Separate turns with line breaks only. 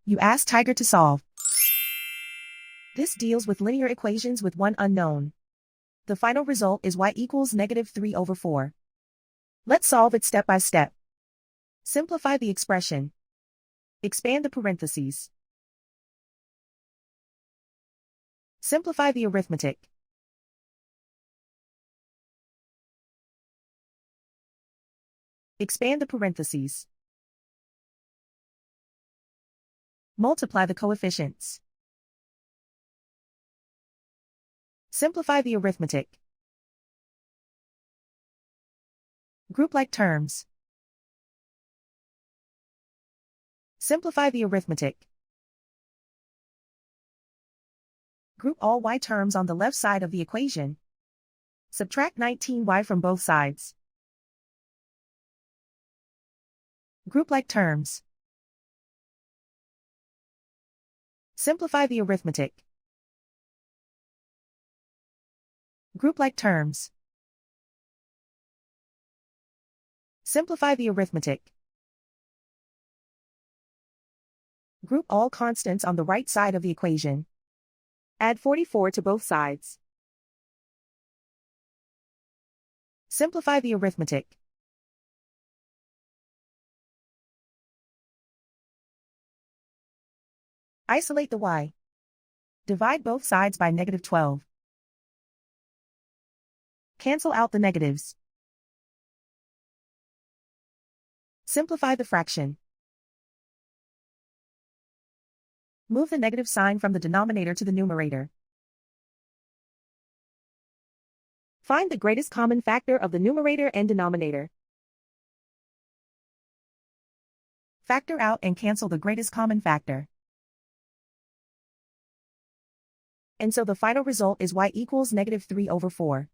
You ask Tiger to solve. This deals with linear equations with one unknown. The final result is y equals -3/4. Let's solve it step by step. Simplify the expression. Expand the parentheses. Simplify the arithmetic. Expand the parentheses. Multiply the coefficients. Simplify the arithmetic. Group like terms. Simplify the arithmetic. Group all y terms on the left side of the equation. Subtract 19y from both sides. Group like terms. Simplify the arithmetic. Group like terms. Simplify the arithmetic. Group all constants on the right side of the equation. Add 44 to both sides. Simplify the arithmetic. Isolate the y. Divide both sides by -12. Cancel out the negatives. Simplify the fraction. Move the negative sign from the denominator to the numerator. Find the greatest common factor of the numerator and denominator. Factor out and cancel the greatest common factor. And so the final result is y equals -3/4.